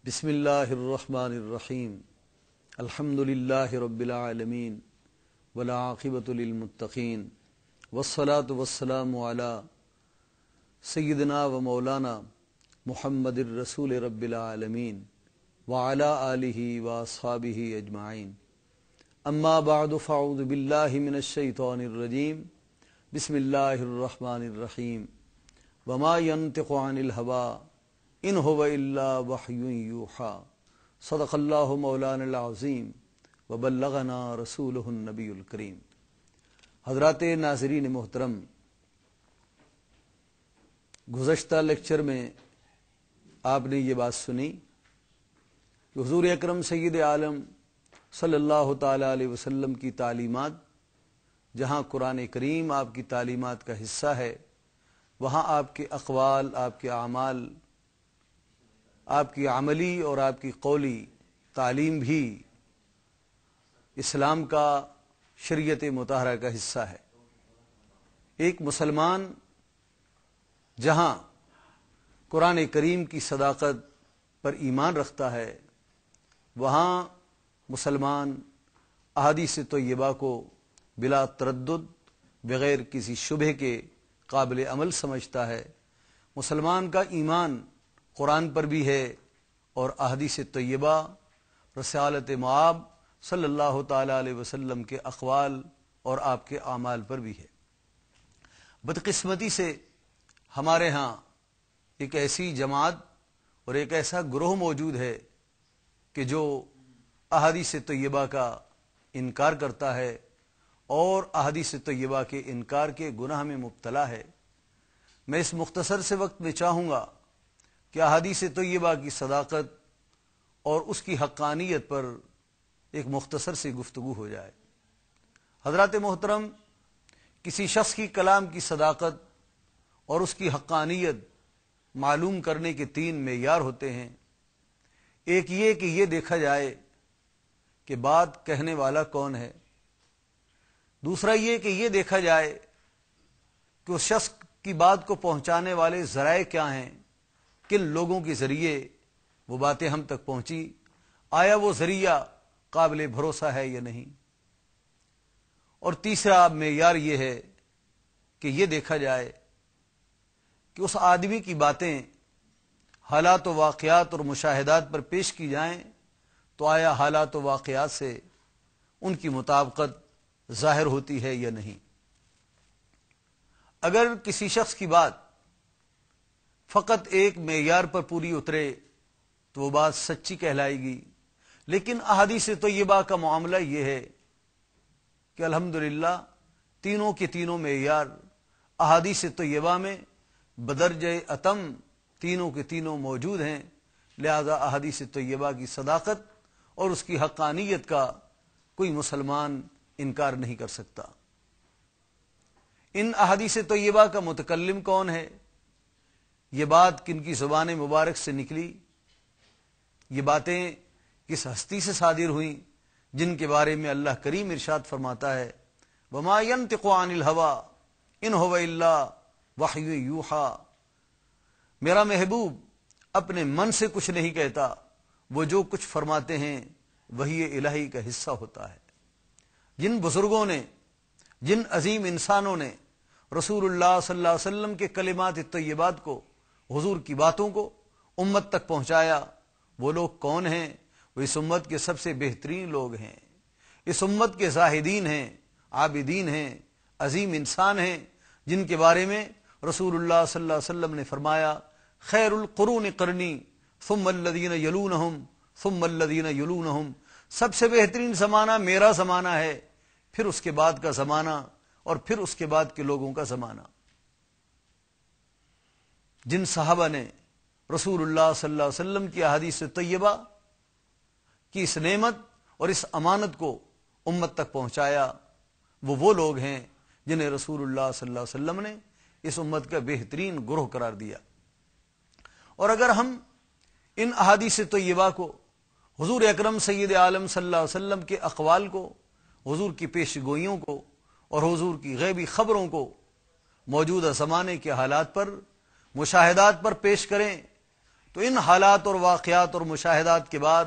بسم اللہ الرحمن الرحیم الحمد للہ رب العالمین والعاقبۃ للمتقین والصلاة والسلام علی سیدنا و مولانا محمد الرسول رب العالمین وعلی آلہ واصحابہ اجمعین اما بعد فاعوذ باللہ من الشیطان الرجیم بسم اللہ الرحمن الرحیم وما ينطق عن الهوى ان هو الا وحی یوحی صدق اللہ مولانا العظیم وبلغنا رسولہ النبی الکریم۔ حضرات ناظرین محترم، گزشتہ لیکچر میں آپ نے یہ بات سنی کہ حضور اکرم سید عالم صلی اللہ تعالی علیہ وسلم کی تعلیمات، جہاں قرآن کریم آپ کی تعلیمات کا حصہ ہے، وہاں آپ کے اقوال، آپ کے اعمال، آپ کی عملی اور آپ کی قولی تعلیم بھی اسلام کا، شریعت مطہرہ کا حصہ ہے۔ ایک مسلمان جہاں قرآن کریم کی صداقت پر ایمان رکھتا ہے، وہاں مسلمان احادیث طیبہ کو بلا تردد، بغیر کسی شبہ کے قابل عمل سمجھتا ہے۔ مسلمان کا ایمان قرآن پر بھی ہے اور احادیث طیبہ، رسالت مآب صلی اللہ تعالی علیہ وسلم کے اقوال اور آپ کے اعمال پر بھی ہے۔ بدقسمتی سے ہمارے ہاں ایک ایسی جماعت اور ایک ایسا گروہ موجود ہے کہ جو احادیث طیبہ کا انکار کرتا ہے اور احادیث طیبہ کے انکار کے گناہ میں مبتلا ہے۔ میں اس مختصر سے وقت میں چاہوں گا کہ احادیث طیبہ کی صداقت اور اس کی حقانیت پر ایک مختصر سی گفتگو ہو جائے۔ حضرات محترم، کسی شخص کی کلام کی صداقت اور اس کی حقانیت معلوم کرنے کے تین معیار ہوتے ہیں۔ ایک یہ کہ یہ دیکھا جائے کہ بات کہنے والا کون ہے۔ دوسرا یہ کہ یہ دیکھا جائے کہ اس شخص کی بات کو پہنچانے والے ذرائع کیا ہیں، کن لوگوں کے ذریعے وہ باتیں ہم تک پہنچی، آیا وہ ذریعہ قابل بھروسہ ہے یا نہیں۔ اور تیسرا معیار یہ ہے کہ یہ دیکھا جائے کہ اس آدمی کی باتیں حالات و واقعات اور مشاہدات پر پیش کی جائیں تو آیا حالات و واقعات سے ان کی مطابقت ظاہر ہوتی ہے یا نہیں۔ اگر کسی شخص کی بات فقط ایک معیار پر پوری اترے تو وہ بات سچی کہلائے گی، لیکن احادیث طیبہ کا معاملہ یہ ہے کہ الحمدللہ تینوں کے تینوں معیار احادیث طیبہ میں بدرجہ اتم تینوں کے تینوں موجود ہیں، لہذا احادیث طیبہ کی صداقت اور اس کی حقانیت کا کوئی مسلمان انکار نہیں کر سکتا۔ ان احادیث طیبہ کا متکلم کون ہے، یہ بات کن کی زبان مبارک سے نکلی، یہ باتیں کس ہستی سے صادر ہوئیں، جن کے بارے میں اللہ کریم ارشاد فرماتا ہے وما ينطق عن الهوى ان هو الا وحی یوحی۔ میرا محبوب اپنے من سے کچھ نہیں کہتا، وہ جو کچھ فرماتے ہیں وحی الہی کا حصہ ہوتا ہے۔ جن بزرگوں نے، جن عظیم انسانوں نے رسول اللہ صلی اللہ علیہ وسلم کے کلمات طیبات کو، حضور کی باتوں کو امت تک پہنچایا، وہ لوگ کون ہیں؟ وہ اس امت کے سب سے بہترین لوگ ہیں، اس امت کے زاہدین ہیں، عابدین ہیں، عظیم انسان ہیں، جن کے بارے میں رسول اللہ صلی اللہ علیہ وسلم نے فرمایا خیر القرون قرنی ثم الذین یلونہم ثم الذین یلونہم، سب سے بہترین زمانہ میرا زمانہ ہے، پھر اس کے بعد کا زمانہ اور پھر اس کے بعد کے لوگوں کا زمانہ۔ جن صحابہ نے رسول اللہ صلی اللہ علیہ وسلم کی احادیث طیبہ کی اس نعمت اور اس امانت کو امت تک پہنچایا، وہ لوگ ہیں جنہیں رسول اللہ صلی اللہ علیہ وسلم نے اس امت کا بہترین گروہ قرار دیا۔ اور اگر ہم ان احادیث طیبہ کو، حضور اکرم سید عالم صلی اللہ علیہ وسلم کے اقوال کو، حضور کی پیش گوئیوں کو اور حضور کی غیبی خبروں کو موجودہ زمانے کے حالات پر، مشاہدات پر پیش کریں تو ان حالات اور واقعات اور مشاہدات کے بعد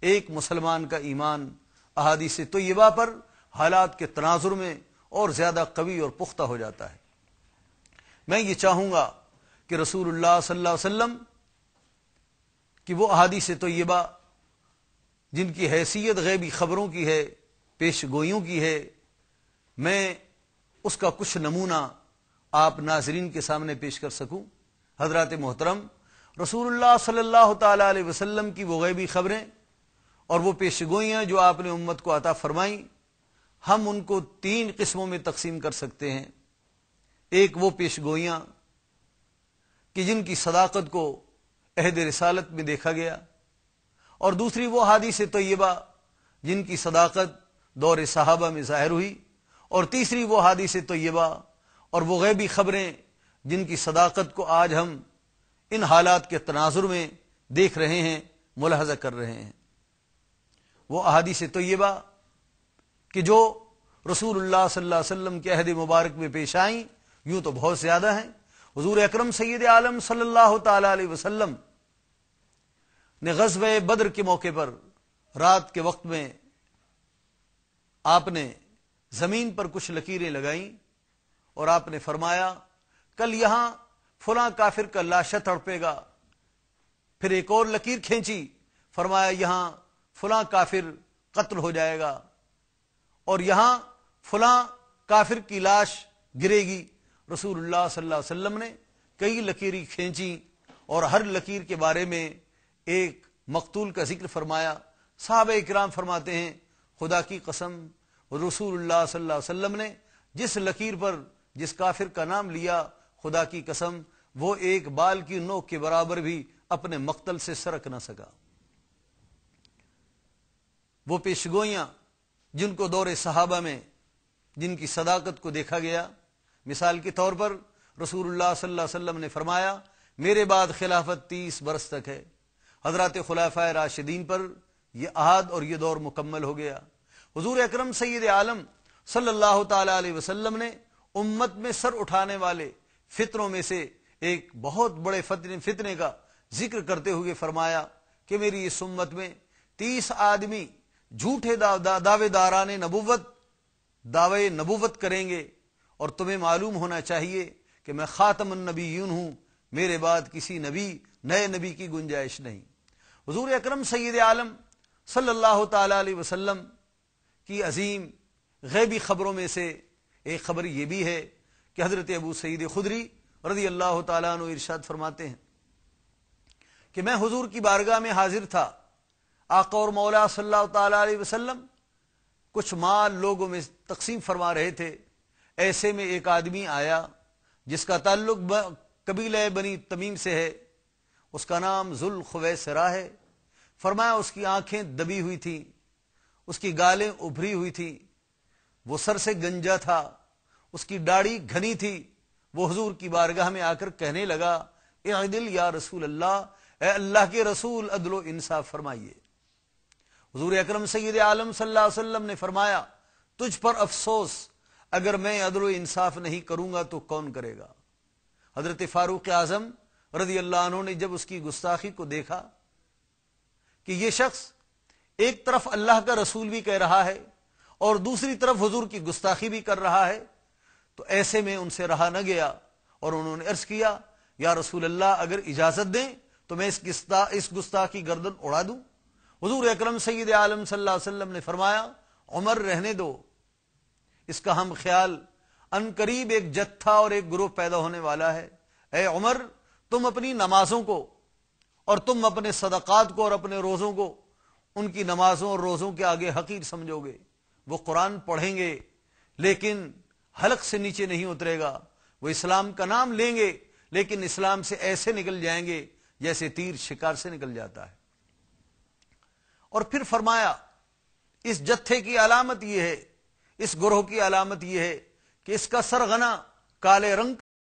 ایک مسلمان کا ایمان احادیث طیبہ پر حالات کے تناظر میں اور زیادہ قوی اور پختہ ہو جاتا ہے۔ میں یہ چاہوں گا کہ رسول اللہ صلی اللہ علیہ وسلم کی وہ احادیث طیبہ جن کی حیثیت غیبی خبروں کی ہے، پیش گوئیوں کی ہے، میں اس کا کچھ نمونہ آپ ناظرین کے سامنے پیش کر سکوں۔ حضرات محترم، رسول اللہ صلی اللہ تعالی علیہ وسلم کی وہ غیبی خبریں اور وہ پیش گوئیاں جو آپ نے امت کو عطا فرمائیں، ہم ان کو 3 قسموں میں تقسیم کر سکتے ہیں۔ ایک وہ پیش گوئیاں کہ جن کی صداقت کو عہد رسالت میں دیکھا گیا، اور دوسری وہ احادیث طیبہ جن کی صداقت دور صحابہ میں ظاہر ہوئی، اور تیسری وہ احادیث طیبہ اور وہ غیبی خبریں جن کی صداقت کو آج ہم ان حالات کے تناظر میں دیکھ رہے ہیں، ملاحظہ کر رہے ہیں۔ وہ احادیث طیبہ کہ جو رسول اللہ صلی اللہ علیہ وسلم کے عہد مبارک میں پیش آئیں، یوں تو بہت زیادہ ہیں۔ حضور اکرم سید عالم صلی اللہ تعالی علیہ وسلم نے غزوہ بدر کے موقع پر رات کے وقت میں آپ نے زمین پر کچھ لکیریں لگائیں اور آپ نے فرمایا کل یہاں فلاں کافر کا لاشا تڑپے گا۔ پھر ایک اور لکیر کھینچی، فرمایا یہاں فلاں کافر قتل ہو جائے گا، اور یہاں فلاں کافر کی لاش گرے گی۔ رسول اللہ صلی اللہ علیہ وسلم نے کئی لکیریں کھینچی اور ہر لکیر کے بارے میں ایک مقتول کا ذکر فرمایا۔ صحابہ اکرام فرماتے ہیں خدا کی قسم، رسول اللہ صلی اللہ علیہ وسلم نے جس لکیر پر جس کافر کا نام لیا، خدا کی قسم وہ ایک بال کی نوک کے برابر بھی اپنے مقتل سے سرک نہ سکا۔ وہ پیشگوئیاں جن کو دور صحابہ میں جن کی صداقت کو دیکھا گیا، مثال کے طور پر رسول اللہ صلی اللہ علیہ وسلم نے فرمایا میرے بعد خلافت 30 برس تک ہے۔ حضرات خلفائے راشدین پر یہ عہد اور یہ دور مکمل ہو گیا۔ حضور اکرم سید عالم صلی اللہ تعالی علیہ وسلم نے امت میں سر اٹھانے والے فتنوں میں سے ایک بہت بڑے فتنے کا ذکر کرتے ہوئے فرمایا کہ میری اس امت میں 30 آدمی جھوٹے دعوے داران نبوت دعوے نبوت کریں گے، اور تمہیں معلوم ہونا چاہیے کہ میں خاتم النبیین ہوں، میرے بعد کسی نئے نبی کی گنجائش نہیں۔ حضور اکرم سید عالم صلی اللہ تعالی علیہ وسلم کی عظیم غیبی خبروں میں سے ایک خبر یہ بھی ہے کہ حضرت ابو سعید خدری رضی اللہ تعالیٰ عنہ ارشاد فرماتے ہیں کہ میں حضور کی بارگاہ میں حاضر تھا، آقا اور مولا صلی اللہ تعالی علیہ وسلم کچھ مال لوگوں میں تقسیم فرما رہے تھے۔ ایسے میں ایک آدمی آیا جس کا تعلق قبیلہ بنی تمیم سے ہے، اس کا نام ذوالخویسرہ ہے۔ فرمایا اس کی آنکھیں دبی ہوئی تھیں، اس کی گالیں ابھری ہوئی تھیں، وہ سر سے گنجا تھا، اس کی داڑھی گھنی تھی۔ وہ حضور کی بارگاہ میں آ کر کہنے لگا اعدل یا رسول اللہ، اے اللہ کے رسول عدل و انصاف فرمائیے۔ حضور اکرم سید عالم صلی اللہ علیہ وسلم نے فرمایا تجھ پر افسوس، اگر میں عدل و انصاف نہیں کروں گا تو کون کرے گا؟ حضرت فاروق اعظم رضی اللہ عنہ نے جب اس کی گستاخی کو دیکھا کہ یہ شخص ایک طرف اللہ کا رسول بھی کہہ رہا ہے اور دوسری طرف حضور کی گستاخی بھی کر رہا ہے، تو ایسے میں ان سے رہا نہ گیا اور انہوں نے عرض کیا یا رسول اللہ اگر اجازت دیں تو میں اس گستاخی گردن اڑا دوں۔ حضور اکرم سید عالم صلی اللہ علیہ وسلم نے فرمایا عمر رہنے دو، اس کا ہم خیال ان قریب ایک جتھا اور ایک گروہ پیدا ہونے والا ہے۔ اے عمر، تم اپنی نمازوں کو اور تم اپنے صدقات کو اور اپنے روزوں کو ان کی نمازوں اور روزوں کے آگے حقیر سمجھو گے۔ وہ قرآن پڑھیں گے لیکن حلق سے نیچے نہیں اترے گا، وہ اسلام کا نام لیں گے لیکن اسلام سے ایسے نکل جائیں گے جیسے تیر شکار سے نکل جاتا ہے۔ اور پھر فرمایا اس جتھے کی علامت یہ ہے، اس گروہ کی علامت یہ ہے کہ اس کا سرغنا کالے رنگ